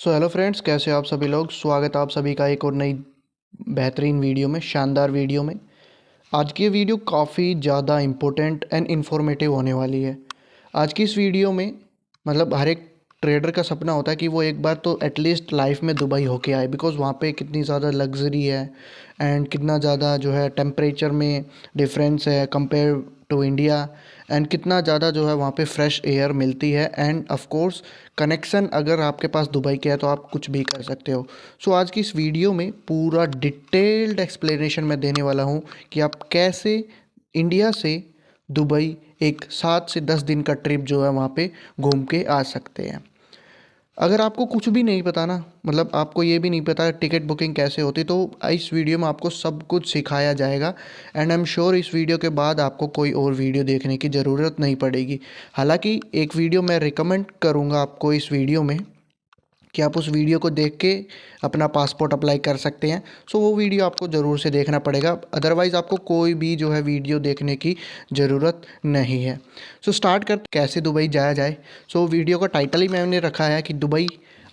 So hello friends, कैसे हो आप सभी लोग। स्वागत है आप सभी का एक और नई बेहतरीन वीडियो में, शानदार वीडियो में। आज की ये वीडियो काफ़ी ज़्यादा इम्पोर्टेंट एंड इन्फॉर्मेटिव होने वाली है। आज की इस वीडियो में मतलब हर एक ट्रेडर का सपना होता है कि वो एक बार तो एटलीस्ट लाइफ में दुबई होके आए, बिकॉज़ वहाँ पे कितनी ज़्यादा लग्जरी है एंड कितना ज़्यादा जो है टेम्परेचर में डिफरेंस है कंपेयर टू इंडिया, एंड कितना ज़्यादा जो है वहाँ पे फ्रेश एयर मिलती है, एंड ऑफ कोर्स कनेक्शन अगर आपके पास दुबई के है तो आप कुछ भी कर सकते हो। सो आज की इस वीडियो में पूरा डिटेल्ड एक्सप्लेनेशन मैं देने वाला हूँ कि आप कैसे इंडिया से दुबई एक 7 से 10 दिन का ट्रिप जो है वहाँ पे घूम के आ सकते हैं। अगर आपको कुछ भी नहीं पता ना, मतलब आपको ये भी नहीं पता टिकट बुकिंग कैसे होती, तो इस वीडियो में आपको सब कुछ सिखाया जाएगा। एंड आई एम श्योर इस वीडियो के बाद आपको कोई और वीडियो देखने की ज़रूरत नहीं पड़ेगी। हालांकि एक वीडियो मैं रिकमेंड करूँगा आपको इस वीडियो में कि आप उस वीडियो को देख के अपना पासपोर्ट अप्लाई कर सकते हैं। सो वो वीडियो आपको ज़रूर से देखना पड़ेगा, अदरवाइज़ आपको कोई भी जो है वीडियो देखने की ज़रूरत नहीं है। सो स्टार्ट करते कैसे दुबई जाया जाए। सो वीडियो का टाइटल ही मैंने रखा है कि दुबई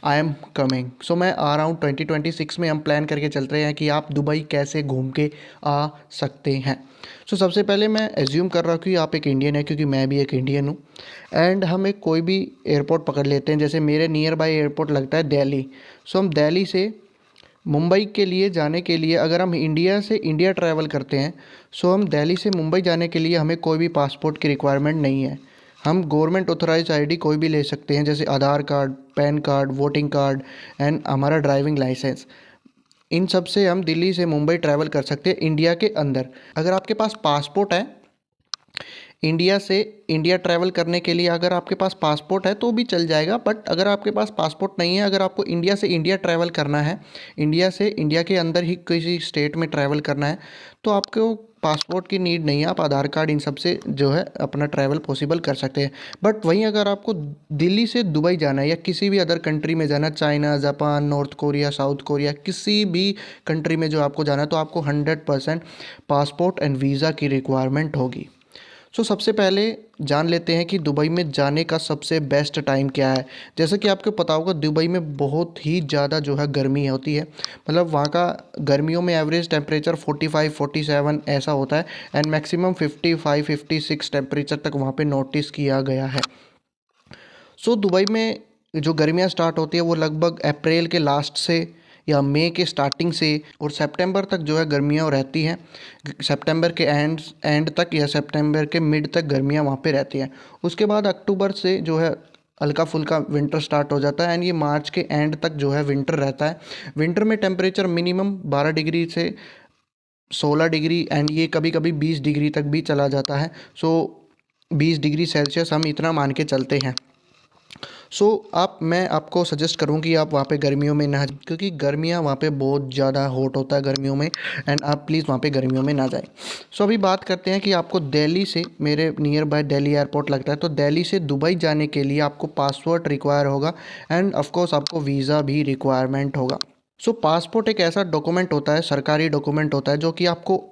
आई एम कमिंग। सो मैं आ रहा हूँ 2026 में। हम प्लान करके चल रहे हैं कि आप दुबई कैसे घूम के आ सकते हैं। सो सबसे पहले मैं एज्यूम कर रहा हूँ कि आप एक इंडियन है, क्योंकि मैं भी एक इंडियन हूँ। एंड हम एक कोई भी एयरपोर्ट पकड़ लेते हैं। जैसे मेरे नियर बाय एयरपोर्ट लगता है दिल्ली। सो हम दिल्ली से मुंबई के लिए जाने के लिए, अगर हम इंडिया से इंडिया ट्रैवल करते हैं, सो हम दिल्ली से मुंबई जाने के लिए हमें कोई भी पासपोर्ट की रिक्वायरमेंट नहीं है। हम गवर्नमेंट ऑथराइज आईडी कोई भी ले सकते हैं, जैसे Aadhaar card, pan card, voting card and हमारा ड्राइविंग लाइसेंस। इन सब से हम दिल्ली से मुंबई ट्रैवल कर सकते हैं इंडिया के अंदर। अगर आपके पास पासपोर्ट है इंडिया से इंडिया ट्रैवल करने के लिए, अगर आपके पास पासपोर्ट है तो भी चल जाएगा। बट अगर आपके पास पासपोर्ट नहीं है, अगर आपको इंडिया से इंडिया ट्रैवल करना है, इंडिया से इंडिया के अंदर ही किसी स्टेट में ट्रैवल करना है, तो आपको पासपोर्ट की नीड नहीं है। आप आधार कार्ड इन सब से जो है अपना ट्रैवल पॉसिबल कर सकते हैं। बट वहीं अगर आपको दिल्ली से दुबई जाना है या किसी भी अदर कंट्री में जाना है, China, Japan, north Korea, south Korea, किसी भी कंट्री में जो आपको जाना है, तो आपको 100% पासपोर्ट एंड वीज़ा की रिक्वायरमेंट होगी। सो सबसे पहले जान लेते हैं कि दुबई में जाने का सबसे बेस्ट टाइम क्या है। जैसे कि आपको पता होगा दुबई में बहुत ही ज़्यादा जो है गर्मी होती है। मतलब वहाँ का गर्मियों में एवरेज टेम्परेचर 45 47 ऐसा होता है, एंड मैक्सिमम 55 56 टेम्परेचर तक वहाँ पे नोटिस किया गया है। सो दुबई में जो गर्मियाँ स्टार्ट होती है वो लगभग अप्रैल के लास्ट से या मई के स्टार्टिंग से और सितंबर तक जो है गर्मियाँ रहती हैं। सितंबर के एंड तक या सितंबर के मिड तक गर्मियाँ वहाँ पे रहती हैं। उसके बाद अक्टूबर से जो है हल्का फुल्का विंटर स्टार्ट हो जाता है, एंड ये मार्च के एंड तक जो है विंटर रहता है। विंटर में टेम्परेचर मिनिमम 12 डिग्री से 16 डिग्री, एंड ये कभी कभी 20 डिग्री तक भी चला जाता है। सो 20 डिग्री सेल्सियस हम इतना मान के चलते हैं। मैं आपको सजेस्ट करूँ कि आप वहाँ पे गर्मियों में ना जाएं, क्योंकि गर्मियाँ वहाँ पे बहुत ज़्यादा हॉट होता है गर्मियों में, एंड आप प्लीज़ वहाँ पे गर्मियों में ना जाएं। अभी बात करते हैं कि आपको दिल्ली से, मेरे नियर बाय दिल्ली एयरपोर्ट लगता है, तो दिल्ली से दुबई जाने के लिए आपको पासपोर्ट रिक्वायर होगा, एंड ऑफ कोर्स आपको वीज़ा भी रिक्वायरमेंट होगा। पासपोर्ट एक ऐसा डॉक्यूमेंट होता है, सरकारी डॉक्यूमेंट होता है, जो कि आपको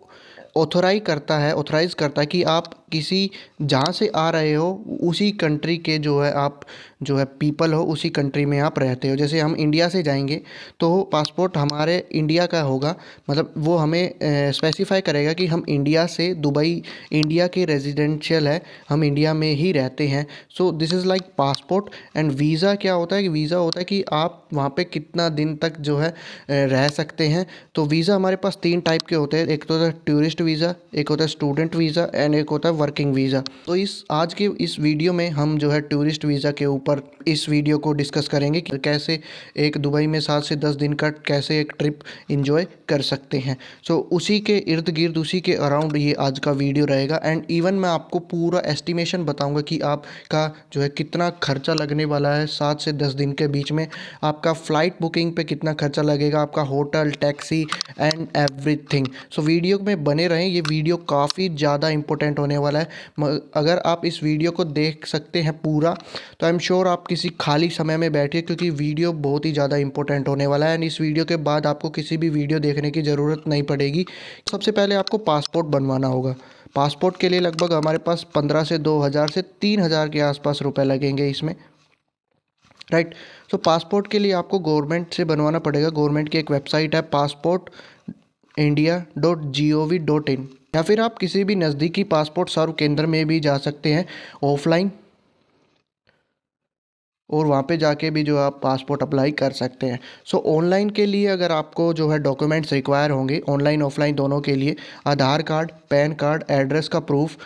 ऑथराइज़ करता है कि आप किसी जहाँ से आ रहे हो उसी कंट्री के जो है आप जो है पीपल हो, उसी कंट्री में आप रहते हो। जैसे हम इंडिया से जाएंगे तो पासपोर्ट हमारे इंडिया का होगा, मतलब वो हमें स्पेसिफाई करेगा कि हम इंडिया से दुबई इंडिया के रेजिडेंशियल है, हम इंडिया में ही रहते हैं। So this is like passport. And visa क्या होता है कि वीज़ा होता है कि आप वहाँ पे कितना दिन तक जो है रह सकते हैं। तो वीज़ा हमारे पास 3 टाइप के होते हैं। एक तो होता है टूरिस्ट वीज़ा, एक होता है स्टूडेंट वीज़ा, एंड एक होता है वर्किंग वीज़ा। तो इस आज के इस वीडियो में हम जो है टूरिस्ट वीज़ा के ऊपर इस वीडियो को डिस्कस करेंगे कि कैसे एक दुबई में 7 से 10 दिन का कैसे एक ट्रिप इंजॉय कर सकते हैं। उसी के इर्द गिर्द, उसी के अराउंड ये आज का वीडियो रहेगा। एंड इवन मैं आपको पूरा एस्टिमेशन बताऊंगा कि आपका जो है कितना खर्चा लगने वाला है 7 से 10 दिन के बीच में। आपका फ़्लाइट बुकिंग पे कितना खर्चा लगेगा, आपका hotel, taxi and everything. Video में बने रहें, ये वीडियो काफ़ी ज़्यादा इंपॉर्टेंट होने वाला है। अगर आप इस वीडियो को देख सकते हैं पूरा, तो आई एम श्योर आप किसी खाली समय में बैठिए, क्योंकि वीडियो बहुत ही ज़्यादा इंपॉर्टेंट होने वाला है। एंड इस वीडियो के बाद आपको किसी भी वीडियो देखने की ज़रूरत नहीं पड़ेगी। सबसे पहले आपको पासपोर्ट बनवाना होगा। पासपोर्ट के लिए लगभग हमारे पास 15 से 2000 से 3000 के आसपास रुपए लगेंगे इसमें। राइट। सो पासपोर्ट के लिए आपको गवर्नमेंट से बनवाना पड़ेगा। गवर्नमेंट की एक वेबसाइट है passportindia.gov.in, या फिर आप किसी भी नज़दीकी पासपोर्ट सेवा केंद्र में भी जा सकते हैं ऑफलाइन, और वहाँ पे जाके भी जो आप पासपोर्ट अप्लाई कर सकते हैं। सो ऑनलाइन के लिए अगर आपको जो है डॉक्यूमेंट्स रिक्वायर होंगे ऑनलाइन ऑफलाइन दोनों के लिए, आधार कार्ड, पैन कार्ड, एड्रेस का प्रूफ,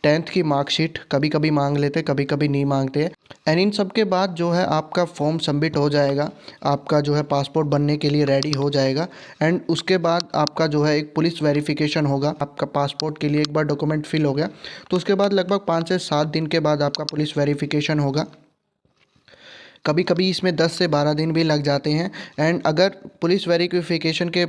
10th की मार्कशीट कभी कभी मांग लेते, कभी कभी नहीं मांगते हैं। एंड इन सब के बाद जो है आपका फॉर्म सबमिट हो जाएगा, आपका जो है पासपोर्ट बनने के लिए रेडी हो जाएगा। एंड उसके बाद आपका जो है एक पुलिस वेरिफिकेशन होगा। आपका पासपोर्ट के लिए एक बार डॉक्यूमेंट फिल हो गया तो उसके बाद लगभग 5 से 7 दिन के बाद आपका पुलिस वेरिफिकेशन होगा। कभी कभी इसमें 10 से 12 दिन भी लग जाते हैं। एंड अगर पुलिस वेरिफिकेशन के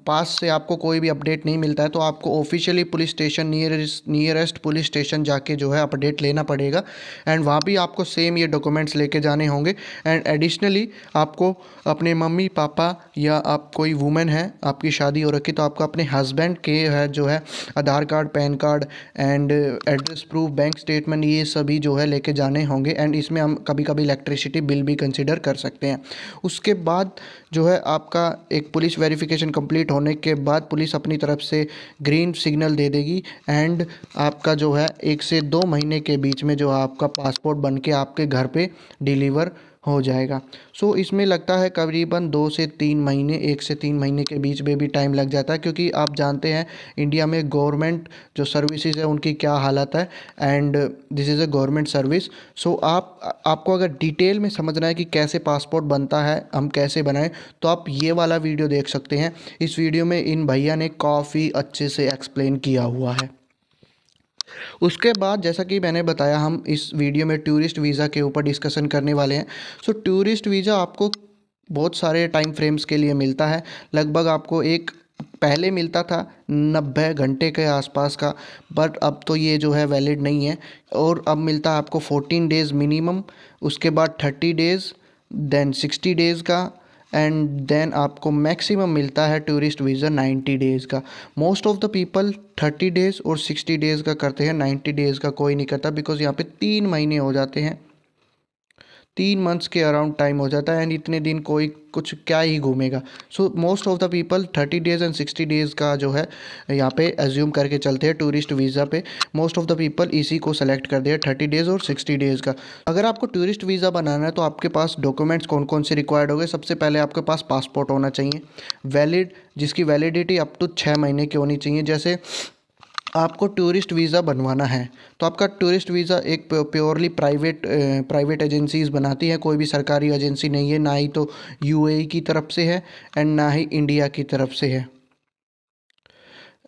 पास से आपको कोई भी अपडेट नहीं मिलता है तो आपको officially police station, nearest police station जाके जो है अपडेट लेना पड़ेगा। एंड वहाँ भी आपको सेम ये डॉक्यूमेंट्स लेके जाने होंगे। एंड एडिशनली आपको अपने मम्मी पापा या आप कोई वुमेन है, आपकी शादी हो रखी, तो आपको अपने हस्बैंड के है जो है Aadhaar card, pan card and address proof, bank statement, ये सभी जो है लेके जाने होंगे। एंड इसमें हम कभी कभी इलेक्ट्रिसिटी बिल भी कंसिडर कर सकते हैं। उसके बाद जो है आपका एक पुलिस वेरिफिकेशन कंप्लीट होने के बाद पुलिस अपनी तरफ से ग्रीन सिग्नल दे देगी। एंड आपका जो है 1 से 2 महीने के बीच में जो आपका पासपोर्ट बन के आपके घर पे डिलीवर हो जाएगा। सो इसमें लगता है करीबन 2 से 3 महीने, 1 से 3 महीने के बीच में भी टाइम लग जाता है, क्योंकि आप जानते हैं इंडिया में गवर्नमेंट जो सर्विसेज है उनकी क्या हालत है। And this is a government service. So आपको अगर डिटेल में समझना है कि कैसे पासपोर्ट बनता है, हम कैसे बनाएं, तो आप ये वाला वीडियो देख सकते हैं। इस वीडियो में इन भैया ने काफ़ी अच्छे से एक्सप्लेन किया हुआ है। उसके बाद जैसा कि मैंने बताया, हम इस वीडियो में टूरिस्ट वीज़ा के ऊपर डिस्कशन करने वाले हैं। सो टूरिस्ट वीज़ा आपको बहुत सारे टाइम फ्रेम्स के लिए मिलता है। लगभग आपको एक पहले मिलता था 90 घंटे के आसपास का, बट अब तो ये जो है वैलिड नहीं है। और अब मिलता है आपको 14 डेज़ मिनिमम, उसके बाद 30 डेज़, देन 60 डेज़ का, एंड देन आपको मैक्सिमम मिलता है टूरिस्ट वीज़ा 90 डेज़ का। Most of the people 30 days और 60 डेज़ का करते हैं, 90 डेज़ का कोई नहीं करता, बिकॉज़ यहाँ पे 3 महीने हो जाते हैं, 3 मंथ्स के अराउंड टाइम हो जाता है। एंड इतने दिन कोई कुछ क्या ही घूमेगा। So most of the people 30 days and 60 days का जो है यहाँ पे एज्यूम करके चलते हैं टूरिस्ट वीज़ा पे। मोस्ट ऑफ द पीपल इसी को सेलेक्ट कर दिया, 30 डेज़ और 60 डेज़ का। अगर आपको टूरिस्ट वीज़ा बनाना है तो आपके पास डॉक्यूमेंट्स कौन कौन से रिक्वायर्ड होंगे? सबसे पहले आपके पास पासपोर्ट होना चाहिए वैलिड, जिसकी वैलिडिटी अप टू 6 महीने की होनी चाहिए। जैसे आपको टूरिस्ट वीज़ा बनवाना है तो आपका टूरिस्ट वीज़ा एक प्योरली प्राइवेट एजेंसीज़ बनाती हैं, कोई भी सरकारी एजेंसी नहीं है, ना ही तो यूएई की तरफ से है एंड ना ही इंडिया की तरफ से है।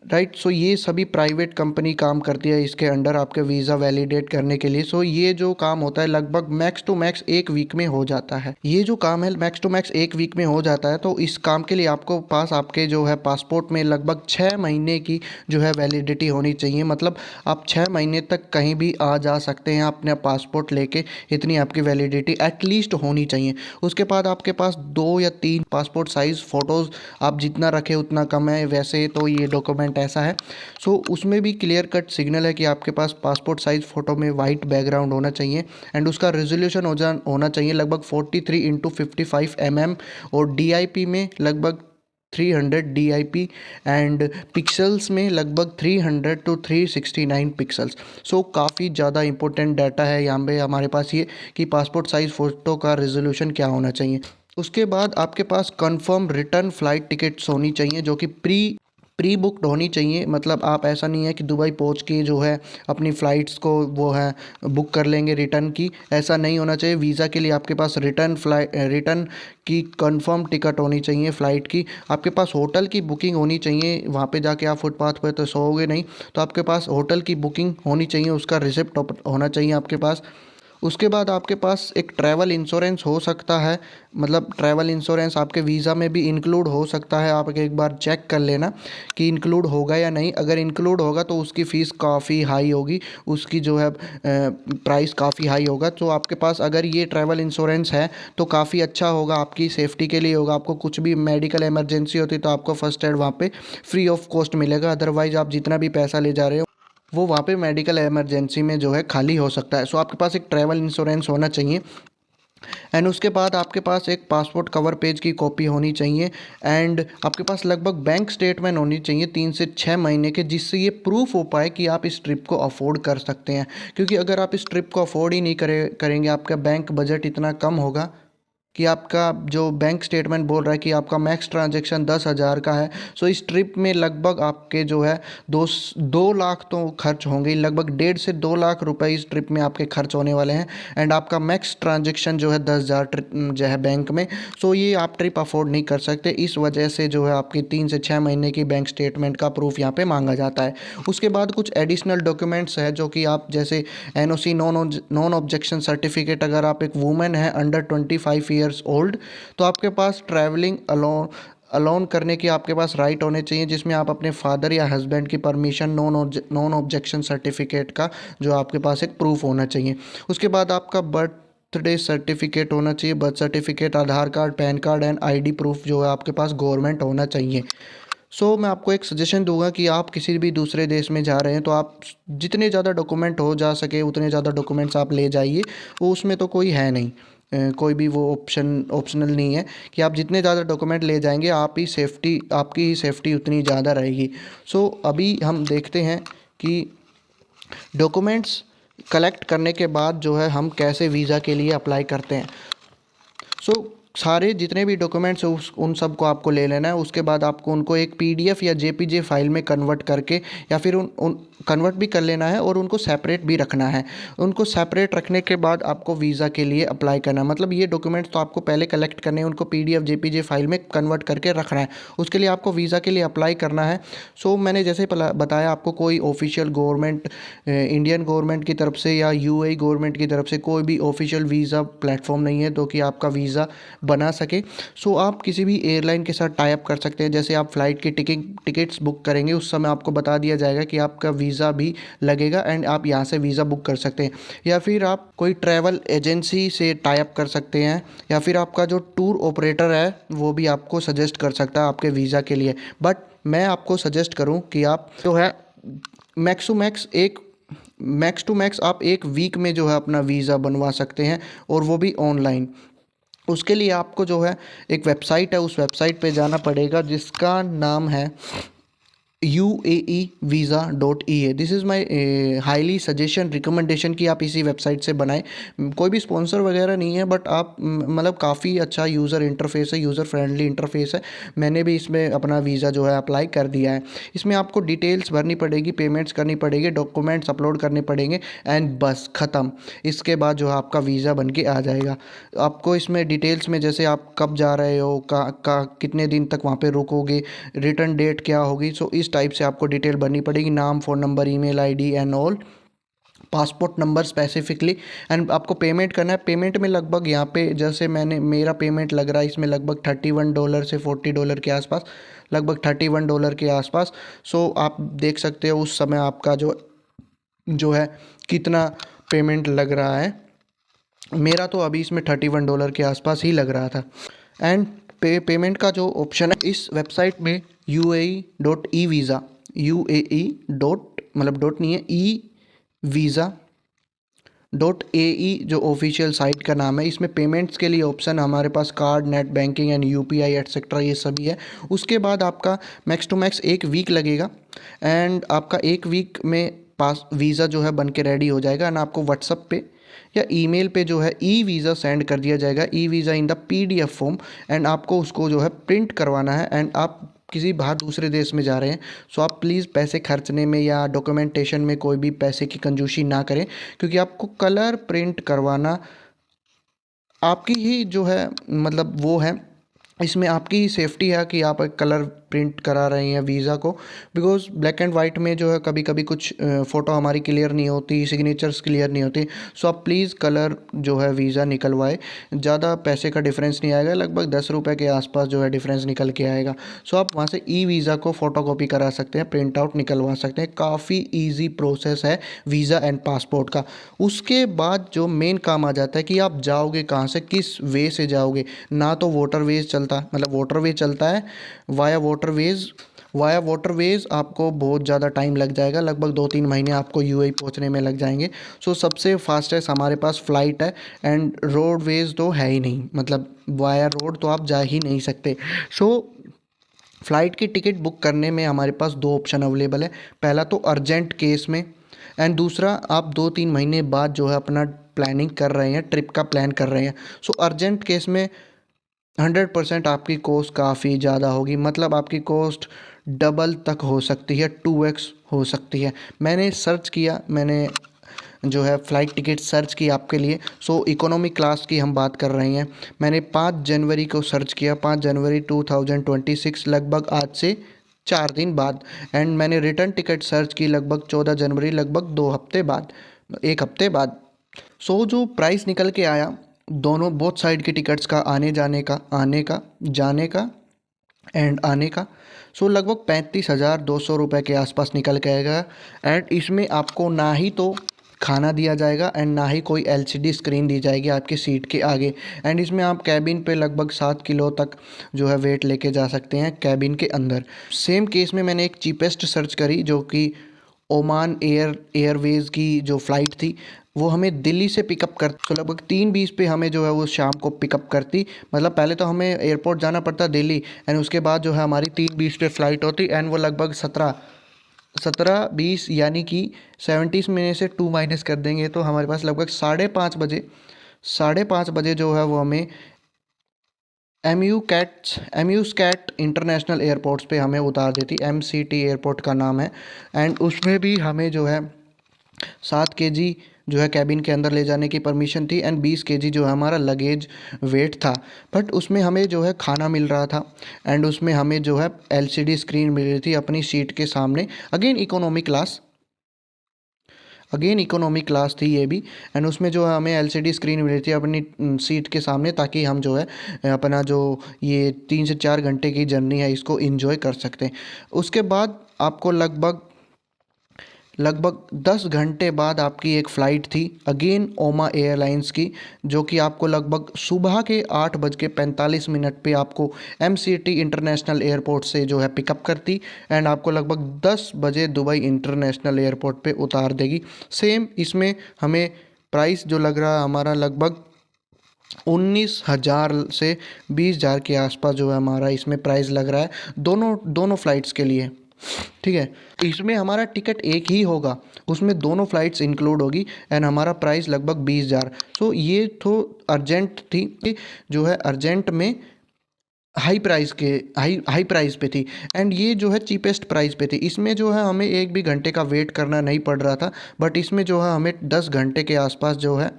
राइट। सो ये सभी प्राइवेट कंपनी काम करती है इसके अंडर आपके वीज़ा वैलिडेट करने के लिए। सो ये जो काम होता है लगभग मैक्स टू मैक्स 1 वीक में हो जाता है। ये जो काम है मैक्स टू मैक्स 1 वीक में हो जाता है। तो इस काम के लिए आपको पास आपके जो है पासपोर्ट में लगभग 6 महीने की जो है वैलिडिटी होनी चाहिए। मतलब आप 6 महीने तक कहीं भी आ जा सकते हैं अपना पासपोर्ट लेके, इतनी आपकी वैलिडिटी एटलीस्ट होनी चाहिए। उसके बाद आपके पास 2 या 3 पासपोर्ट साइज़ फ़ोटोज़, आप जितना रखें उतना कम है, वैसे तो ये डॉक्यूमेंट ऐसा है। सो उसमें भी क्लियर कट सिग्नल है कि आपके पास पासपोर्ट साइज़ फ़ोटो में वाइट बैकग्राउंड होना चाहिए। एंड उसका रेजोल्यूशन होना चाहिए लगभग 43x55 mm, और DIP में लगभग 300 DIP, एंड पिक्सल्स में लगभग 300 to 369 पिक्सल्स। सो काफ़ी ज़्यादा इंपॉर्टेंट डाटा है यहाँ पे हमारे पास ये कि पासपोर्ट साइज़ फ़ोटो का रेजोल्यूशन क्या होना चाहिए। उसके बाद आपके पास कंफर्म रिटर्न फ़्लाइट टिकट्स होनी चाहिए जो कि प्री बुक्ड होनी चाहिए। मतलब आप ऐसा नहीं है कि दुबई पहुंच के जो है अपनी फ़्लाइट्स को वो है बुक कर लेंगे रिटर्न की, ऐसा नहीं होना चाहिए। वीज़ा के लिए आपके पास रिटर्न की कंफर्म टिकट होनी चाहिए फ़्लाइट की। आपके पास होटल की बुकिंग होनी चाहिए, वहाँ पे जाके आप फुटपाथ पे तो सोओगे नहीं, तो आपके पास होटल की बुकिंग होनी चाहिए, उसका रिसिप्ट होना चाहिए आपके पास। उसके बाद आपके पास एक ट्रैवल इंश्योरेंस हो सकता है, मतलब ट्रैवल इंश्योरेंस आपके वीज़ा में भी इंक्लूड हो सकता है। आप एक बार चेक कर लेना कि इंक्लूड होगा या नहीं। अगर इंक्लूड होगा तो उसकी फ़ीस काफ़ी हाई होगी, उसकी जो है प्राइस काफ़ी हाई होगा। तो आपके पास अगर ये ट्रैवल इंश्योरेंस है तो काफ़ी अच्छा होगा, आपकी सेफ्टी के लिए होगा। आपको कुछ भी मेडिकल इमरजेंसी होती तो आपको फर्स्ट एड वहाँ पे फ्री ऑफ कॉस्ट मिलेगा। अदरवाइज़ आप जितना भी पैसा ले जा रहे हो वो वहाँ पे मेडिकल इमरजेंसी में जो है खाली हो सकता है। सो आपके पास एक ट्रैवल इंश्योरेंस होना चाहिए। एंड उसके बाद आपके पास एक पासपोर्ट कवर पेज की कॉपी होनी चाहिए एंड आपके पास लगभग बैंक स्टेटमेंट होनी चाहिए 3 से 6 महीने के, जिससे ये प्रूफ हो पाए कि आप इस ट्रिप को अफोर्ड कर सकते हैं। क्योंकि अगर आप इस ट्रिप को अफोर्ड ही नहीं करेंगे, आपका बैंक बजट इतना कम होगा कि आपका जो बैंक स्टेटमेंट बोल रहा है कि आपका मैक्स ट्रांजैक्शन 10,000 का है, सो इस ट्रिप में लगभग आपके जो है 2 लाख तो खर्च होंगे, लगभग 1.5 से 2 लाख रुपए इस ट्रिप में आपके खर्च होने वाले हैं। एंड आपका मैक्स ट्रांजैक्शन जो है 10,000 जो है बैंक में, सो ये आप ट्रिप अफोर्ड नहीं कर सकते। इस वजह से जो है आपकी 3 से 6 महीने की बैंक स्टेटमेंट का प्रूफ यहाँ पे मांगा जाता है। उसके बाद कुछ एडिशनल डॉक्यूमेंट्स है जो कि आप जैसे NOC, नॉन ऑब्जेक्शन सर्टिफिकेट, अगर आप एक वुमेन है अंडर 25 ईयर्स ओल्ड, तो आपके पास ट्रैवलिंग अलोन करने की आपके पास राइट होने चाहिए, जिसमें आप अपने फादर या हस्बैंड की परमिशन, नॉन ऑब्जेक्शन सर्टिफिकेट का जो आपके पास एक प्रूफ होना चाहिए। उसके बाद आपका बर्थडे सर्टिफिकेट होना चाहिए, birth certificate, Aadhaar card, pan card and ID proof जो है आपके पास गवर्नमेंट होना चाहिए। मैं आपको एक सजेशन दूंगा कि आप किसी भी दूसरे देश में जा रहे हैं तो आप जितने ज़्यादा डॉक्यूमेंट हो जा सके उतने ज़्यादा डॉक्यूमेंट्स आप ले जाइए। वो उसमें तो कोई है नहीं, कोई भी वो ऑप्शनल नहीं है कि आप जितने ज़्यादा डॉक्यूमेंट ले जाएंगे आपकी ही सेफ्टी उतनी ज़्यादा रहेगी। अभी हम देखते हैं कि डॉक्यूमेंट्स कलेक्ट करने के बाद जो है हम कैसे वीज़ा के लिए अप्लाई करते हैं। सारे जितने भी डॉक्यूमेंट्स हैं उन सब को आपको ले लेना है। उसके बाद आपको उनको एक PDF या JPG फाइल में कन्वर्ट करके या फिर उन कन्वर्ट भी कर लेना है और उनको सेपरेट भी रखना है। उनको सेपरेट रखने के बाद आपको वीज़ा के लिए अप्लाई करना है। मतलब ये डॉक्यूमेंट्स तो आपको पहले कलेक्ट करने हैं, उनको PDF JPG फाइल में कन्वर्ट करके रखना है। उसके लिए आपको वीज़ा के लिए अप्लाई करना है। मैंने जैसे बताया आपको, कोई ऑफिशियल गवर्नमेंट, इंडियन गवर्नमेंट की तरफ से या UAE गवर्नमेंट की तरफ से कोई भी ऑफिशियल वीज़ा प्लेटफॉर्म नहीं है तो कि आपका वीज़ा बना सके। आप किसी भी एयरलाइन के साथ टाई अप कर सकते हैं। जैसे आप फ़्लाइट की टिकट्स बुक करेंगे उस समय आपको बता दिया जाएगा कि आपका वीज़ा भी लगेगा एंड आप यहाँ से वीज़ा बुक कर सकते हैं। या फिर आप कोई ट्रैवल एजेंसी से टाई अप कर सकते हैं, या फिर आपका जो टूर ऑपरेटर है वो भी आपको सजेस्ट कर सकता है आपके वीज़ा के लिए। बट मैं आपको सजेस्ट करूँ कि आप जो है मैक्स टू मैक्स आप 1 वीक में जो है अपना वीज़ा बनवा सकते हैं, और वो भी ऑनलाइन। उसके लिए आपको जो है एक वेबसाइट है, उस वेबसाइट पे जाना पड़ेगा जिसका नाम है UAEvisa.EA। This is my highly suggestion recommendation कि आप इसी वेबसाइट से बनाएं। कोई भी स्पॉन्सर वगैरह नहीं है, बट आप मतलब काफ़ी अच्छा यूज़र इंटरफेस है, यूज़र फ्रेंडली इंटरफेस है। मैंने भी इसमें अपना वीज़ा जो है अप्लाई कर दिया है। इसमें आपको डिटेल्स भरनी पड़ेगी, पेमेंट्स करनी पड़ेगी, डॉक्यूमेंट्स अपलोड करने पड़ेंगे एंड बस ख़त्म। इसके बाद जो है आपका वीज़ा बन के आ जाएगा। आपको इसमें डिटेल्स में जैसे आप कब जा रहे हो, कितने दिन तक वहाँ पे रुकोगे, रिटर्न डेट क्या होगी, इस टाइप से आपको डिटेल भरनी पड़ेगी, नाम, phone number, email ID and all, passport number specifically. And आपको पेमेंट करना है। पेमेंट में लगभग यहाँ पे जैसे मेरा पेमेंट लग रहा है इसमें लगभग $31 से $40 के आसपास, लगभग $31 के आसपास। आप देख सकते हो उस समय आपका जो है कितना पेमेंट लग रहा है। मेरा तो अभी इसमें $31 के आसपास ही लग रहा था। एंड पेमेंट का जो ऑप्शन है इस वेबसाइट में UAE.e-visa, UAE डॉट मतलब डॉट नहीं है, e-visa.ae जो ऑफिशियल साइट का नाम है। इसमें पेमेंट्स के लिए ऑप्शन हमारे पास card, net banking and UPI etcetera ये सभी है। उसके बाद आपका मैक्स टू मैक्स 1 वीक लगेगा एंड आपका 1 वीक में पास वीज़ा जो है बन के रेडी हो जाएगा एंड आपको व्हाट्सअप पे या ईमेल पे जो है ई-वीज़ा सेंड कर दिया जाएगा, e visa in the PDF form. And आपको उसको जो है प्रिंट करवाना है। एंड आप किसी बाहर दूसरे देश में जा रहे हैं, आप प्लीज़ पैसे खर्चने में या डॉक्यूमेंटेशन में कोई भी पैसे की कंजूसी ना करें, क्योंकि आपको कलर प्रिंट करवाना आपकी ही जो है मतलब वो है, इसमें आपकी ही सेफ्टी है कि आप एक कलर प्रिंट करा रहे हैं वीज़ा को। बिकॉज ब्लैक एंड वाइट में जो है कभी कभी कुछ फ़ोटो हमारी क्लियर नहीं होती, सिग्नेचर्स क्लियर नहीं होती। आप प्लीज़ कलर जो है वीज़ा निकलवाए। ज़्यादा पैसे का डिफरेंस नहीं आएगा, लगभग ₹10 के आसपास जो है डिफरेंस निकल के आएगा। आप वहाँ से ई-वीज़ा को फ़ोटोकॉपी करा सकते हैं, प्रिंट आउट निकलवा सकते हैं। काफ़ी ईजी प्रोसेस है वीज़ा एंड पासपोर्ट का। उसके बाद जो मेन काम आ जाता है कि आप जाओगे कहाँ से, किस वे से जाओगे। ना तो वाटरवेज चलता, मतलब वाटरवे चलता है, वाया वाटरवेज वाया वाटरवेज आपको बहुत ज़्यादा टाइम लग जाएगा, लगभग 2-3 महीने आपको यूएई पहुंचने में लग जाएंगे। सो सबसे फास्टेस्ट हमारे पास फ़्लाइट है, एंड रोडवेज तो है ही नहीं, मतलब वाया रोड तो आप जा ही नहीं सकते। सो फ़्लाइट की टिकट बुक करने में हमारे पास दो ऑप्शन अवेलेबल है। पहला तो अर्जेंट केस में, एंड दूसरा आप 2-3 महीने बाद जो है अपना प्लानिंग कर रहे हैं, ट्रिप का प्लान कर रहे हैं। सो अर्जेंट केस में 100% आपकी कॉस्ट काफ़ी ज़्यादा होगी, मतलब आपकी कॉस्ट डबल तक हो सकती है, 2x हो सकती है। मैंने सर्च किया, मैंने जो है फ़्लाइट टिकट सर्च की आपके लिए। सो इकोनॉमी क्लास की हम बात कर रहे हैं। मैंने 5 जनवरी को सर्च किया, 5 जनवरी 2026, लगभग आज से 4 दिन बाद। एंड मैंने रिटर्न टिकट सर्च की लगभग 14 जनवरी, लगभग 2 हफ्ते बाद, 1 हफ्ते बाद। सो जो प्राइस निकल के आया दोनों बोथ साइड की टिकट्स का, जाने का एंड आने का, सो लगभग 35,200 रुपये के आसपास निकल के आएगा। एंड इसमें आपको ना ही तो खाना दिया जाएगा एंड ना ही कोई एलसीडी स्क्रीन दी जाएगी आपकी सीट के आगे। एंड इसमें आप कैबिन पे लगभग 7 किलो तक जो है वेट लेके जा सकते हैं कैबिन के अंदर। सेम केस में मैंने एक चीपेस्ट सर्च करी, जो कि ओमान एयरवेज़ की जो फ़्लाइट थी, वो हमें दिल्ली से पिकअप कर, तो लगभग 3:20 पे हमें जो है वो शाम को पिकअप करती। मतलब पहले तो हमें एयरपोर्ट जाना पड़ता दिल्ली, एंड उसके बाद जो है हमारी 3:20 पे फ़्लाइट होती, एंड वो लगभग 17:20, यानी कि 70 में से 2 माइनस कर देंगे तो हमारे पास लगभग 5:30 बजे जो है वो हमें एम यू स्कैट इंटरनेशनल एयरपोर्ट्स पे हमें उतार देती। MCT एयरपोर्ट का नाम है। एंड उसमें भी हमें जो है 7 kg जो है कैबिन के अंदर ले जाने की परमिशन थी, एंड 20 kg जो है हमारा लगेज वेट था। बट उसमें हमें जो है खाना मिल रहा था, एंड उसमें हमें जो है LCD स्क्रीन मिल रही थी अपनी सीट के सामने। अगेन इकोनॉमी क्लास थी ये भी, एंड उसमें जो है हमें LCD स्क्रीन मिल रही थी अपनी सीट के सामने, ताकि हम जो है अपना जो ये 3 से 4 घंटे की जर्नी है इसको एंजॉय कर सकते हैं। उसके बाद आपको लगभग 10 घंटे बाद आपकी एक फ़्लाइट थी, अगेन ओमा एयरलाइंस की, जो कि आपको लगभग सुबह के 8:45 पे आपको MCT इंटरनेशनल एयरपोर्ट से जो है पिकअप करती, एंड आपको लगभग 10 बजे दुबई इंटरनेशनल एयरपोर्ट पे उतार देगी। सेम इसमें हमें प्राइस जो लग रहा है हमारा लगभग 19,000 से 20,000 के आसपास जो है हमारा इसमें प्राइस लग रहा है, दोनों फ़्लाइट्स के लिए। ठीक है, इसमें हमारा टिकट एक ही होगा, उसमें दोनों फ़्लाइट्स इंक्लूड होगी, एंड हमारा प्राइस लगभग 20,000। सो ये तो अर्जेंट थी, जो है अर्जेंट में हाई प्राइस पे थी, एंड ये जो है चीपेस्ट प्राइस पे थी। इसमें जो है हमें 1 भी घंटे का वेट करना नहीं पड़ रहा था, बट इसमें जो है हमें 10 घंटे के आसपास जो है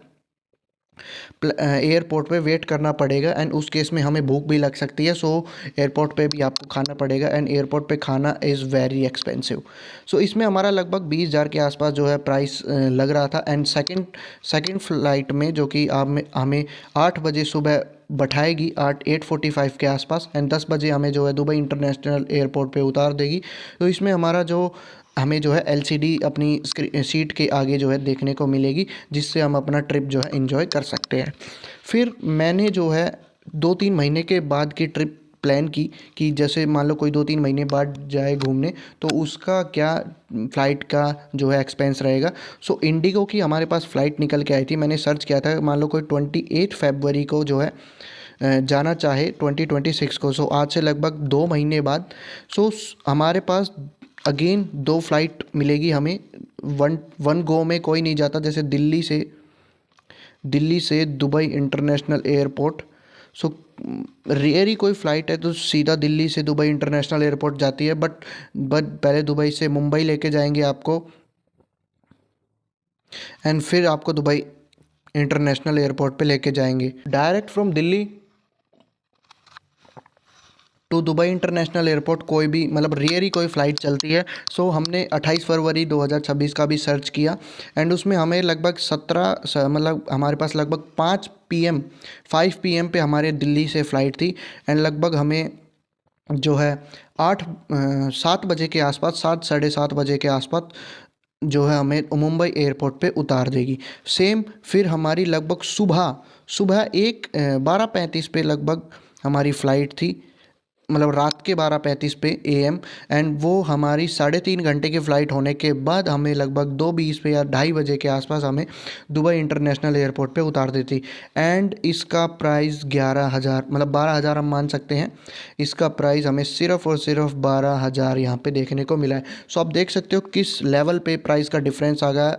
एयरपोर्ट पे वेट करना पड़ेगा, एंड उस केस में हमें भूख भी लग सकती है। सो एयरपोर्ट पे भी आपको खाना पड़ेगा, एंड एयरपोर्ट पे खाना इज़ वेरी एक्सपेंसिव। सो इसमें हमारा लगभग 20,000 के आसपास जो है प्राइस लग रहा था। एंड सेकंड फ्लाइट में, जो कि हमें 8 बजे सुबह बैठाएगी, 8:45 के आसपास, एंड 10 बजे हमें जो है दुबई इंटरनेशनल एयरपोर्ट पे उतार देगी। तो इसमें हमारा जो हमें जो है LCD अपनी सीट के आगे जो है देखने को मिलेगी, जिससे हम अपना ट्रिप जो है एंजॉय कर सकते हैं। फिर मैंने जो है 2-3 महीने के बाद की ट्रिप प्लान की, कि जैसे मान लो कोई 2-3 महीने बाद जाए घूमने, तो उसका क्या फ़्लाइट का जो है एक्सपेंस रहेगा। सो इंडिगो की हमारे पास फ़्लाइट निकल के आई थी, मैंने सर्च किया था, मान लो कोई 28 फरवरी को जो है जाना चाहे 2026 को, सो आज से लगभग 2 महीने बाद। सो हमारे पास अगेन 2 फ्लाइट मिलेगी हमें, वन गो में कोई नहीं जाता, जैसे दिल्ली से Dubai international airport. So rare ही कोई फ़्लाइट है तो सीधा दिल्ली से दुबई इंटरनेशनल एयरपोर्ट जाती है, बट पहले दुबई से मुंबई लेके जाएंगे आपको, एंड फिर आपको दुबई इंटरनेशनल एयरपोर्ट पे लेके जाएंगे direct from Delhi to Dubai international airport. कोई भी मतलब रेयर ही कोई फ़्लाइट चलती है। सो हमने 28 फरवरी 2026 का भी सर्च किया, एंड उसमें हमें लगभग मतलब हमारे पास लगभग 5 PM पे हमारे दिल्ली से फ़्लाइट थी, एंड लगभग हमें जो है 7 बजे के आसपास, 7 साढ़े 7 बजे के आसपास जो है हमें मुंबई एयरपोर्ट पे उतार देगी। सेम फिर हमारी लगभग सुबह सुबह 12:35 पे लगभग हमारी फ़्लाइट थी मतलब रात के 12:35 पे AM, एंड वो हमारी 3.5 घंटे की फ़्लाइट होने के बाद हमें लगभग 2:20 पे या 2:30 बजे के आसपास हमें दुबई इंटरनेशनल एयरपोर्ट पे उतार देती। एंड इसका प्राइस 11,000, मतलब 12,000 हम मान सकते हैं। इसका प्राइस हमें सिर्फ़ और सिर्फ 12,000 यहाँ पे देखने को मिला है। सो आप देख सकते हो किस लेवल पे प्राइस का डिफरेंस आ गया है।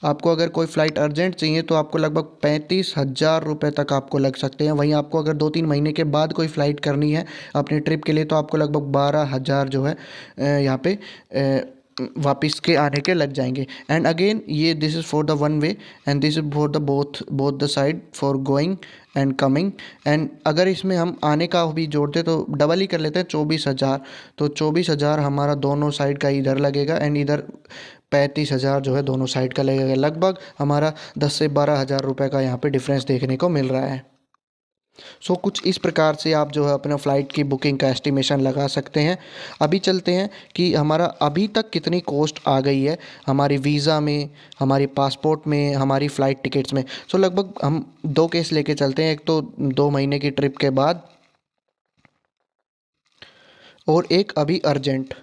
आपको अगर कोई फ़्लाइट अर्जेंट चाहिए तो आपको लगभग 35,000 रुपये तक आपको लग सकते हैं। वहीं आपको अगर 2-3 महीने के बाद कोई फ़्लाइट करनी है अपने ट्रिप के लिए तो आपको लगभग 12,000 जो है यहाँ पे वापस के आने के लग जाएंगे। एंड अगेन ये this is for the one way, and this is for the both the side for going and coming. And अगर इसमें हम आने का भी जोड़ते तो डबल ही कर लेते हैं, 24,000। तो 24,000 हमारा दोनों साइड का इधर लगेगा, एंड इधर 35,000 जो है दोनों साइड का लगेगा। लगभग हमारा 10 से 12,000 रुपये का यहाँ पे डिफरेंस देखने को मिल रहा है। सो कुछ इस प्रकार से आप जो है अपने फ़्लाइट की बुकिंग का एस्टिमेशन लगा सकते हैं। अभी चलते हैं कि हमारा अभी तक कितनी कॉस्ट आ गई है हमारी वीज़ा में, हमारी पासपोर्ट में, हमारी फ़्लाइट टिकट्स में। सो लगभग हम 2 केस लेके चलते हैं, एक तो 2 महीने की ट्रिप के बाद और एक अभी अर्जेंट,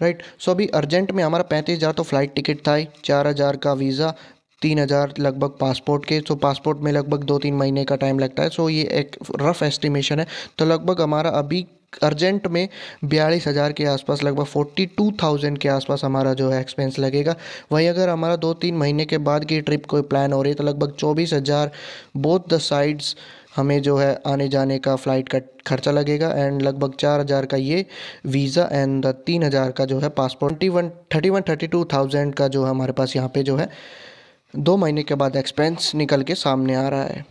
राइट। सो अभी अर्जेंट में हमारा 35,000 तो फ़्लाइट टिकट था ही, 4,000 का वीज़ा, 3,000 लगभग पासपोर्ट के। सो पासपोर्ट में लगभग 2-3 महीने का टाइम लगता है। सो ये एक रफ़ एस्टिमेशन है। तो लगभग हमारा अभी अर्जेंट में 42,000 के आसपास, लगभग 42,000 के आसपास हमारा जो है एक्सपेंस लगेगा। वहीं अगर हमारा 2-3 महीने के बाद की ट्रिप कोई प्लान हो रही है तो लगभग 24,000 बोथ द साइड्स हमें जो है आने जाने का फ़्लाइट का खर्चा लगेगा। एंड लगभग 4,000 का ये वीज़ा, एंड 3,000 का जो है पासपोर्ट। 32,000 का जो है हमारे पास यहाँ पे जो है 2 महीने के बाद एक्सपेंस निकल के सामने आ रहा है।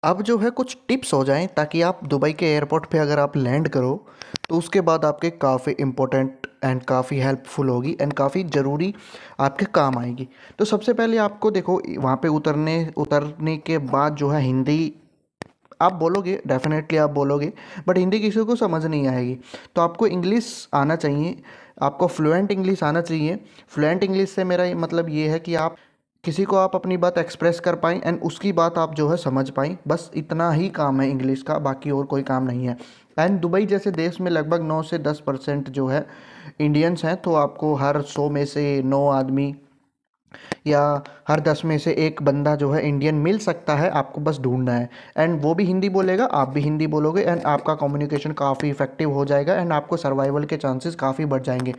अब जो है कुछ टिप्स हो जाएं ताकि आप दुबई के एयरपोर्ट पे अगर आप लैंड करो तो उसके बाद आपके काफ़ी इम्पोर्टेंट एंड काफ़ी हेल्पफुल होगी एंड काफ़ी ज़रूरी आपके काम आएगी। तो सबसे पहले आपको देखो वहाँ पे उतरने के बाद जो है हिंदी आप बोलोगे, डेफिनेटली आप बोलोगे, बट हिंदी किसी को समझ नहीं आएगी। तो आपको इंग्लिश आना चाहिए, आपको फ्लुएंट इंग्लिश आना चाहिए। फ्लुएंट इंग्लिश से मेरा मतलब ये है कि आप किसी को आप अपनी बात एक्सप्रेस कर पाएँ एंड उसकी बात आप जो है समझ पाएँ। बस इतना ही काम है इंग्लिश का, बाकी और कोई काम नहीं है। एंड दुबई जैसे देश में लगभग 9 से 10% जो है इंडियंस हैं, तो आपको हर 100 में से 9 आदमी या हर 10 में से एक बंदा जो है इंडियन मिल सकता है। आपको बस ढूंढना है, एंड वो भी हिंदी बोलेगा, आप भी हिंदी बोलोगे, एंड आपका कम्युनिकेशन काफ़ी इफेक्टिव हो जाएगा एंड आपको सर्वाइवल के चांसेस काफ़ी बढ़ जाएंगे।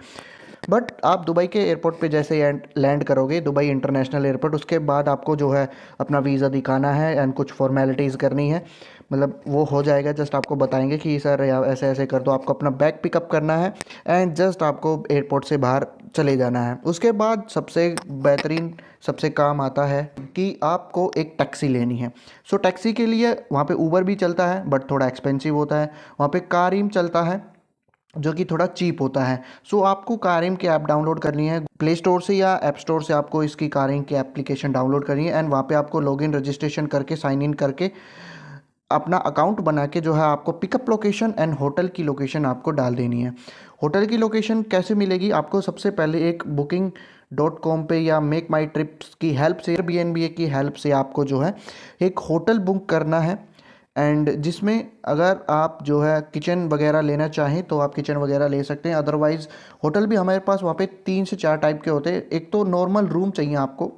बट आप दुबई के एयरपोर्ट पे जैसे लैंड करोगे, दुबई इंटरनेशनल एयरपोर्ट, उसके बाद आपको जो है अपना वीज़ा दिखाना है एंड कुछ फॉर्मेलिटीज़ करनी है। मतलब वो हो जाएगा, जस्ट आपको बताएंगे कि सर या ऐसे ऐसे कर दो। आपको अपना बैग पिकअप करना है एंड जस्ट आपको एयरपोर्ट से बाहर चले जाना है। उसके बाद सबसे बेहतरीन सबसे काम आता है कि आपको एक टैक्सी लेनी है। सो टैक्सी के लिए वहाँ पे ऊबर भी चलता है बट थोड़ा एक्सपेंसिव होता है। वहाँ पे कारीम चलता है जो कि थोड़ा चीप होता है। सो आपको कारिम की ऐप डाउनलोड करनी है प्ले स्टोर से या ऐप स्टोर से। आपको इसकी कारिम की एप्लीकेशन डाउनलोड करनी है एंड वहाँ पे आपको लॉगिन रजिस्ट्रेशन करके साइन इन करके अपना अकाउंट बना के जो है आपको पिकअप लोकेशन एंड होटल की लोकेशन आपको डाल देनी है। होटल की लोकेशन कैसे मिलेगी आपको? सबसे पहले एक booking.com पे या मेक माई ट्रिप्स की हेल्प से, एयरबीएनबी की हेल्प से आपको जो है एक होटल बुक करना है। एंड जिसमें अगर आप जो है किचन वगैरह लेना चाहें तो आप किचन वगैरह ले सकते हैं। अदरवाइज़ होटल भी हमारे पास वहाँ पे 3 से 4 टाइप के होते हैं। एक तो नॉर्मल रूम चाहिए आपको,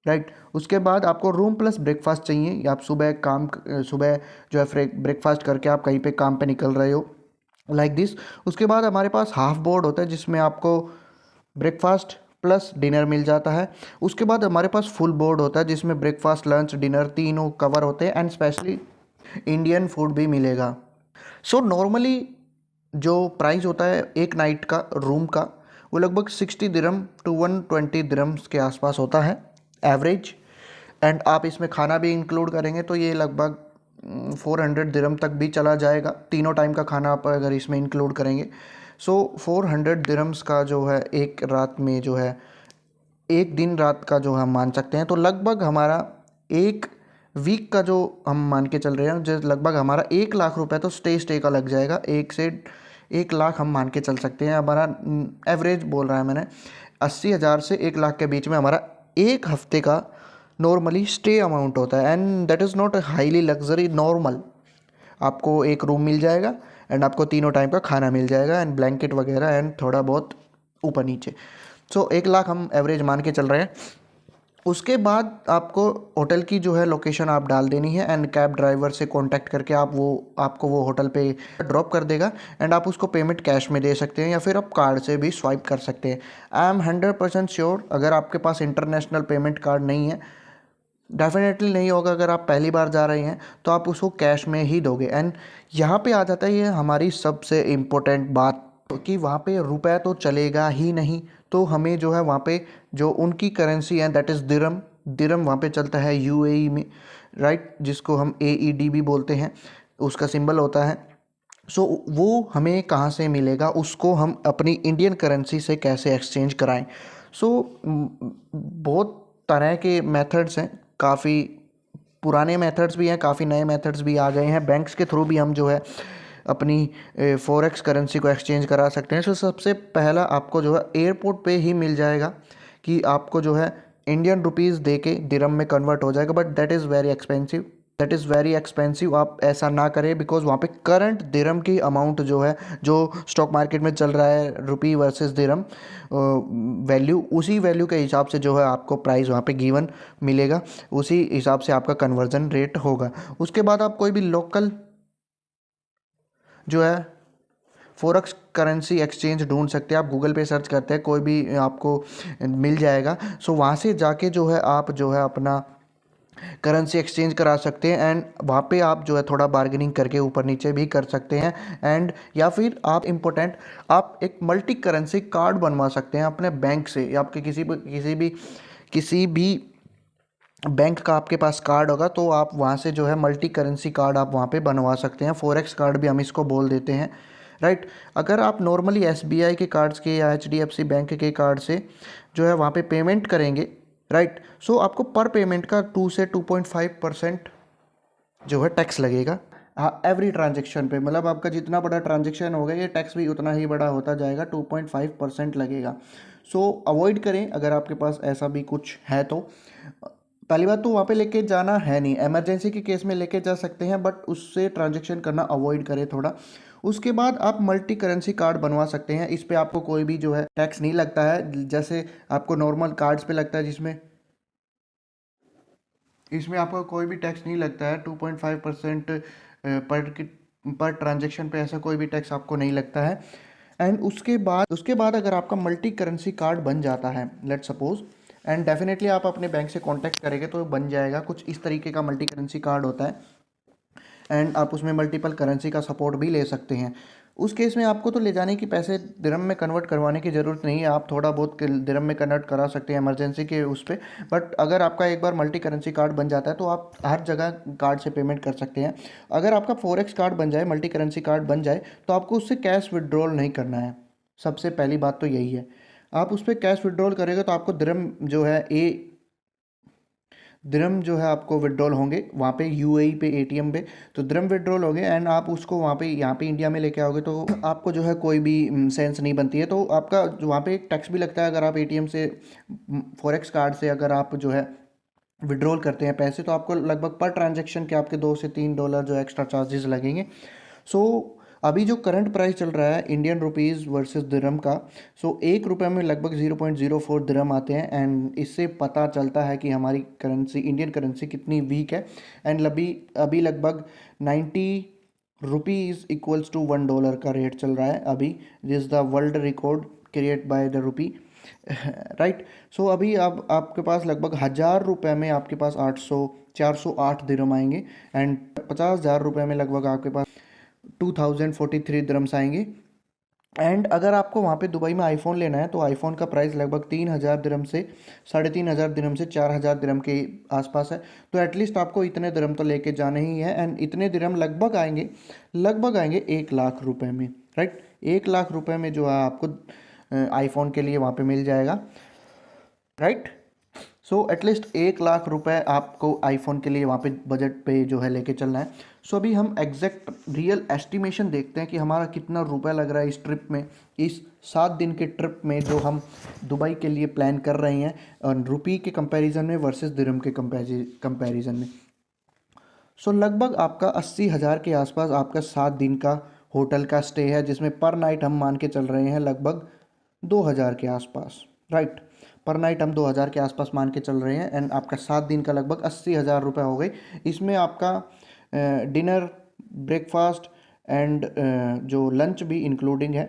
राइट। उसके बाद आपको रूम प्लस ब्रेकफास्ट चाहिए, या आप सुबह जो है ब्रेकफास्ट करके आप कहीं पे काम पे निकल रहे हो, लाइक दिस। उसके बाद हमारे पास हाफ बोर्ड होता है जिसमें आपको ब्रेकफास्ट प्लस डिनर मिल जाता है। उसके बाद हमारे पास फुल बोर्ड होता है जिसमें ब्रेकफास्ट लंच डिनर तीनों कवर होते हैं एंड स्पेशली इंडियन फूड भी मिलेगा। सो नॉर्मली जो प्राइस होता है एक नाइट का रूम का, वो लगभग 60 दिरहम टू 120 दिरहम्स के आसपास होता है एवरेज। एंड आप इसमें खाना भी इंक्लूड करेंगे तो ये लगभग 400 दिरहम तक भी चला जाएगा। तीनों टाइम का खाना आप अगर इसमें इंक्लूड करेंगे। सो 400 दिरहम्स का जो है एक रात में जो है, एक दिन रात का जो हम मान सकते हैं। तो लगभग हमारा एक वीक का जो हम मान के चल रहे हैं, जो लगभग हमारा 1 लाख रुपए तो स्टे का लग जाएगा। 1 से 1 लाख हम मान के चल सकते हैं। हमारा एवरेज बोल रहा है मैंने, 80,000 से 1 लाख के बीच में हमारा एक हफ्ते का नॉर्मली स्टे अमाउंट होता है, and that is not highly luxury, normal. आपको एक रूम मिल जाएगा एंड आपको तीनों टाइम का खाना मिल जाएगा एंड ब्लैंकेट वगैरह एंड थोड़ा बहुत ऊपर नीचे। सो 1 लाख हम एवरेज मान के चल रहे हैं। उसके बाद आपको होटल की जो है लोकेशन आप डाल देनी है एंड कैब ड्राइवर से कांटेक्ट करके आपको वो होटल पे ड्रॉप कर देगा एंड आप उसको पेमेंट कैश में दे सकते हैं या फिर आप कार्ड से भी स्वाइप कर सकते हैं। आई एम 100% श्योर, अगर आपके पास इंटरनेशनल पेमेंट कार्ड नहीं है, डेफिनेटली नहीं होगा, अगर आप पहली बार जा रहे हैं तो आप उसको कैश में ही दोगे। एंड यहाँ पे आ जाता है ये हमारी सबसे इम्पोर्टेंट बात कि वहाँ पे रुपए तो चलेगा ही नहीं, तो हमें जो है वहाँ पे जो उनकी करेंसी है दैट इज़ दिरम। दिरम वहाँ पे चलता है यूएई में, राइट, जिसको हम एईडी भी बोलते हैं, उसका सिंबल होता है। सो वो हमें कहाँ से मिलेगा, उसको हम अपनी इंडियन करेंसी से कैसे एक्सचेंज कराएं। सो बहुत तरह के मेथड्स हैं, काफ़ी पुराने मेथड्स भी हैं, काफ़ी नए मेथड्स भी आ गए हैं। बैंक्स के थ्रू भी हम जो है अपनी फॉरेक्स करेंसी को एक्सचेंज करा सकते हैं। सो सबसे पहला आपको जो है एयरपोर्ट पे ही मिल जाएगा कि आपको जो है इंडियन रुपीज़ दे के दिरम में कन्वर्ट हो जाएगा, but that is very expensive, that is very expensive. आप ऐसा ना करें बिकॉज वहाँ पे करंट दिरम की अमाउंट जो है, जो स्टॉक मार्केट में चल रहा है रुपी वर्सेस दिरम वैल्यू, उसी वैल्यू के हिसाब से जो है आपको प्राइस वहाँ पे गिवन मिलेगा, उसी हिसाब से आपका कन्वर्जन रेट होगा। उसके बाद आप कोई भी लोकल जो है फॉरेक्स करेंसी एक्सचेंज ढूंढ सकते हैं। आप गूगल पे सर्च करते हैं, कोई भी आपको मिल जाएगा। सो वहाँ से जाके जो है आप जो है अपना करेंसी एक्सचेंज करा सकते हैं एंड वहाँ पे आप जो है थोड़ा बार्गेनिंग करके ऊपर नीचे भी कर सकते हैं। एंड या फिर आप इम्पोर्टेंट, आप एक मल्टी करेंसी कार्ड बनवा सकते हैं अपने बैंक से, या आपके किसी भी बैंक का आपके पास कार्ड होगा तो आप वहाँ से जो है मल्टी करेंसी कार्ड आप वहाँ पे बनवा सकते हैं। फॉरेक्स कार्ड भी हम इसको बोल देते हैं, राइट। अगर आप नॉर्मली एसबीआई के कार्ड्स के या एचडीएफसी बैंक के कार्ड से जो है वहाँ पे पेमेंट करेंगे, राइट, सो आपको पर पेमेंट का 2 से 2.5% जो है टैक्स लगेगा। हाँ, एवरी ट्रांजेक्शन पे, मतलब आपका जितना बड़ा ट्रांजेक्शन होगा ये टैक्स भी उतना ही बड़ा होता जाएगा, 2.5% लगेगा। सो अवॉइड करें अगर आपके पास ऐसा भी कुछ है तो। पहली बात तो वहाँ पे लेके जाना है नहीं, इमरजेंसी के केस में लेके जा सकते हैं बट उससे ट्रांजेक्शन करना अवॉइड करें थोड़ा। उसके बाद आप मल्टी करेंसी कार्ड बनवा सकते हैं, इस पे आपको कोई भी जो है टैक्स नहीं लगता है, जैसे आपको नॉर्मल कार्ड्स पे लगता है, जिसमें इसमें आपको कोई भी टैक्स नहीं लगता है। 2.5% पर ट्रांजेक्शन पे ऐसा कोई भी टैक्स आपको नहीं लगता है। एंड उसके बाद अगर आपका मल्टी करेंसी कार्ड बन जाता है, लेट सपोज, एंड डेफिनेटली आप अपने बैंक से कांटेक्ट करेंगे तो बन जाएगा। कुछ इस तरीके का मल्टी करेंसी कार्ड होता है एंड आप उसमें मल्टीपल करेंसी का सपोर्ट भी ले सकते हैं। उस केस में आपको तो ले जाने की पैसे दिरहम में कन्वर्ट करवाने की ज़रूरत नहीं है, आप थोड़ा बहुत दिरहम में कन्वर्ट करा सकते हैं इमरजेंसी के उस पर। बट अगर आपका एक बार मल्टी करेंसी कार्ड बन जाता है तो आप हर जगह कार्ड से पेमेंट कर सकते हैं। अगर आपका फॉरेक्स कार्ड बन जाए, मल्टी करेंसी कार्ड बन जाए, तो आपको उससे कैश विड्रॉल नहीं करना है। सबसे पहली बात तो यही है। आप उस पर कैश विड्रॉल करेंगे तो आपको दिरहम जो है आपको विड्रॉल होंगे वहाँ पे यूएई पे एटीएम पे, तो दिरहम विड्रॉल होंगे एंड आप उसको वहाँ पे यहाँ पे इंडिया में लेके आओगे तो आपको जो है कोई भी सेंस नहीं बनती है। तो आपका जो वहाँ पे एक टैक्स भी लगता है अगर आप एटीएम से, फॉरेक्स कार्ड से अगर आप जो है विड्रॉल करते हैं पैसे, तो आपको लगभग पर ट्रांजैक्शन के आपके $2 से $3 जो एक्स्ट्रा चार्जेस लगेंगे। सो अभी जो करंट प्राइस चल रहा है इंडियन रुपीज़ वर्सेस दिरहम का, सो ₹1 में लगभग 0.04 दिरहम आते हैं एंड इससे पता चलता है कि हमारी करेंसी, इंडियन करेंसी कितनी वीक है। एंड अभी लगभग 90 रुपीज़ इक्वल्स टू $1 का रेट चल रहा है अभी। This is the world record create by the rupee, right. So अभी अब आपके पास लगभग ₹1000 में आपके पास 408 दिरहम आएंगे एंड 50,000 में लगभग आपके पास 2043 दिरहम्स आएंगे। एंड अगर आपको वहाँ पे दुबई में आईफोन लेना है तो आईफोन का प्राइस लगभग 3,000 दिरहम से 3,500 दिरहम से 4,000 दिरहम के आसपास है। तो एटलीस्ट आपको इतने दिरहम तो लेके जाने ही है एंड इतने दिरहम लगभग आएंगे 1 लाख रुपए में, राइट। 1 लाख रुपए में जो है आपको आईफोन के लिए वहाँ पे मिल जाएगा, राइट। सो एटलीस्ट 1 लाख रुपए आपको आईफोन के लिए वहाँ पे बजट पे जो है लेके चलना है। सो अभी हम एग्जैक्ट रियल एस्टिमेशन देखते हैं कि हमारा कितना रुपए लग रहा है इस ट्रिप में, इस 7 दिन के ट्रिप में जो हम दुबई के लिए प्लान कर रहे हैं, और रुपी के कंपैरिजन में वर्सेस दिरहम के कंपैरिजन में। सो लगभग आपका 80,000 के आसपास आपका 7 दिन का होटल का स्टे है, जिसमें पर नाइट हम मान के चल रहे हैं लगभग 2,000 के आसपास, राइट। पर नाइट हम 2,000 के आसपास मान के चल रहे हैं, एंड आपका 7 दिन का लगभग 80,000 रुपये हो गए। इसमें आपका डिनर, ब्रेकफास्ट एंड जो लंच भी इंक्लूडिंग है,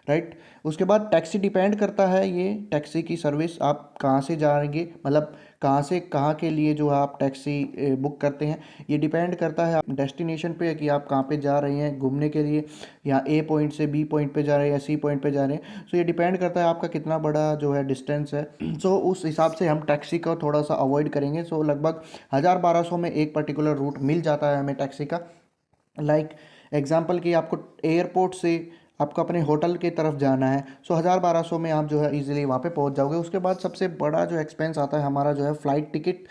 राइट। उसके बाद टैक्सी डिपेंड करता है, ये टैक्सी की सर्विस आप कहाँ से जाएंगे, मतलब कहाँ से कहाँ के लिए जो है आप टैक्सी बुक करते हैं, ये डिपेंड करता है आप डेस्टिनेशन पे कि आप कहाँ पे जा रहे हैं घूमने के लिए, या ए पॉइंट से बी पॉइंट पे जा रहे हैं या सी पॉइंट पे जा रहे हैं। सो ये डिपेंड करता है आपका कितना बड़ा जो है डिस्टेंस है। सो उस हिसाब से हम टैक्सी को थोड़ा सा अवॉइड करेंगे। सो लगभग 1,000-1,200 में एक पर्टिकुलर रूट मिल जाता है हमें टैक्सी का। लाइक एग्जांपल कि आपको एयरपोर्ट से आपको अपने होटल की तरफ जाना है, सो 1,000-1,200 में आप जो है इजीली वहाँ पे पहुँच जाओगे। उसके बाद सबसे बड़ा जो एक्सपेंस आता है हमारा जो है फ़्लाइट टिकट,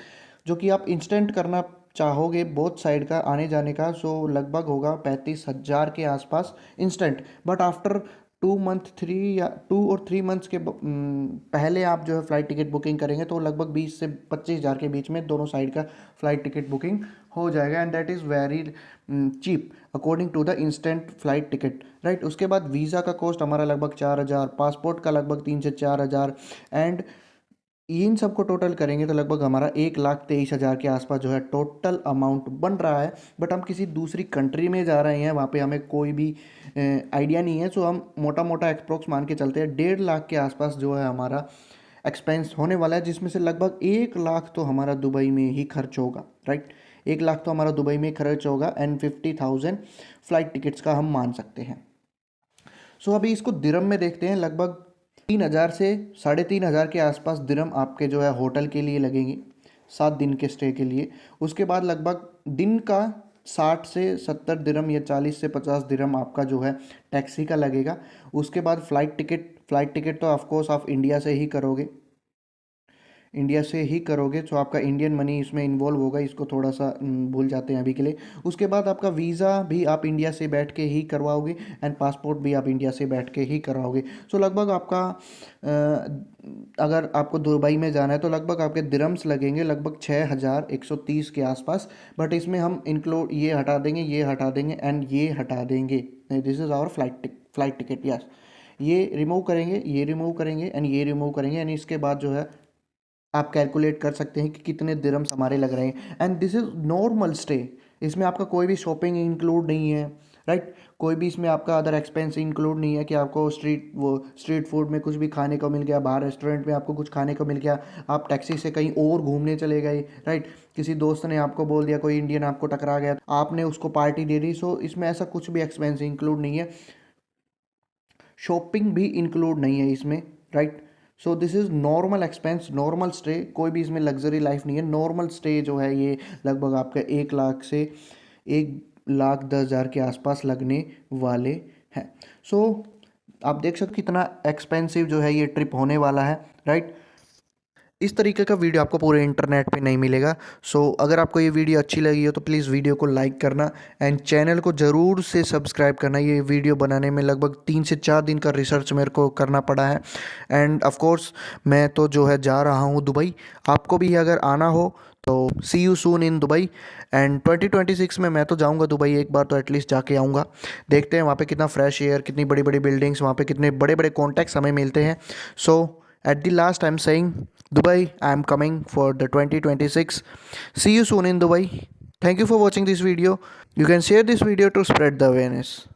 जो कि आप इंस्टेंट करना चाहोगे बोथ साइड का आने जाने का। सो लगभग होगा 35,000 के आसपास इंस्टेंट, बट आफ्टर 2 मंथ्स के पहले आप जो है फ़्लाइट टिकट बुकिंग करेंगे तो लगभग 20 से 25,000 के बीच में दोनों साइड का फ़्लाइट टिकट बुकिंग हो जाएगा, and that is very cheap according to the instant flight ticket, right. उसके बाद वीज़ा का कॉस्ट हमारा लगभग 4,000, पासपोर्ट का लगभग 3 से 4,000, एंड इन सबको टोटल करेंगे तो लगभग हमारा 1,23,000 के आसपास जो है टोटल अमाउंट बन रहा है। बट हम किसी दूसरी कंट्री में जा रहे हैं, वहाँ पे हमें कोई भी आइडिया नहीं है, सो हम मोटा मोटा एक्सप्रोक्स मान के चलते हैं 1.5 लाख के आसपास जो है हमारा एक्सपेंस होने वाला है, जिसमें से लगभग 1 लाख तो हमारा दुबई में ही खर्च होगा, राइट। 1 लाख तो हमारा दुबई में खर्च होगा, एंड 50,000 फ्लाइट टिकट्स का हम मान सकते हैं। सो अभी इसको दिरहम में देखते हैं। लगभग 3,000 से 3,500 के आसपास दिरहम आपके जो है होटल के लिए लगेंगे 7 दिन के स्टे के लिए। उसके बाद लगभग दिन का 60 से 70 दिरहम या 40 से 50 दिरहम आपका जो है टैक्सी का लगेगा। उसके बाद फ़्लाइट टिकट तो ऑफकोर्स आप इंडिया से ही करोगे, तो आपका इंडियन मनी इसमें इन्वॉल्व होगा, इसको थोड़ा सा भूल जाते हैं अभी के लिए। उसके बाद आपका वीज़ा भी आप इंडिया से बैठ के ही करवाओगे, एंड पासपोर्ट भी आप इंडिया से बैठ के ही करवाओगे। सो लगभग आपका अगर आपको दुबई में जाना है तो लगभग आपके दिरहम्स लगेंगे लगभग 6,130 के आसपास। बट इसमें हम इंक्लूड ये हटा देंगे, एंड ये हटा देंगे। This is our flight ticket, yes. ये रिमूव करेंगे, एंड ये रिमूव करेंगे, एंड इसके बाद जो है आप कैलकुलेट कर सकते हैं कि कितने दिरहम्स हमारे लग रहे हैं। And this is normal stay, इसमें आपका कोई भी शॉपिंग इंक्लूड नहीं है, राइट। कोई भी इसमें आपका अदर एक्सपेंस इंक्लूड नहीं है कि आपको स्ट्रीट फूड में कुछ भी खाने को मिल गया, बाहर रेस्टोरेंट में आपको कुछ खाने को मिल गया, आप टैक्सी से कहीं और घूमने चले गए, राइट। किसी दोस्त ने आपको बोल दिया, कोई इंडियन आपको टकरा गया, आपने उसको पार्टी दे दी। सो इसमें ऐसा कुछ भी एक्सपेंस इंक्लूड नहीं है, शॉपिंग भी इंक्लूड नहीं है इसमें, right. So this is normal expense, normal stay, कोई भी इसमें लग्जरी लाइफ नहीं है। नॉर्मल स्टे जो है ये लगभग आपका 1 लाख से 1,10,000 के आसपास लगने वाले हैं। सो आप देख सकते कितना एक्सपेंसिव जो है ये ट्रिप होने वाला है, राइट। इस तरीके का वीडियो आपको पूरे इंटरनेट पे नहीं मिलेगा। सो अगर आपको ये वीडियो अच्छी लगी हो तो प्लीज़ वीडियो को लाइक करना, एंड चैनल को ज़रूर से सब्सक्राइब करना। ये वीडियो बनाने में लगभग 3 से 4 दिन का रिसर्च मेरे को करना पड़ा है, एंड ऑफ कोर्स मैं तो जो है जा रहा हूँ दुबई। आपको भी अगर आना हो तो see you soon in Dubai, and 2026 में मैं तो जाऊंगा दुबई, एक बार तो एटलीस्ट जाके आऊँगा। देखते हैं वहाँ पे कितना फ्रेश एयर, कितनी बड़ी बड़ी बिल्डिंग्स, वहाँ पे कितने बड़े बड़े कॉन्टैक्ट्स हमें मिलते हैं। सो at the last I'm saying Dubai, I am coming for the 2026. See you soon in Dubai. Thank you for watching this video. You can share this video to spread the awareness.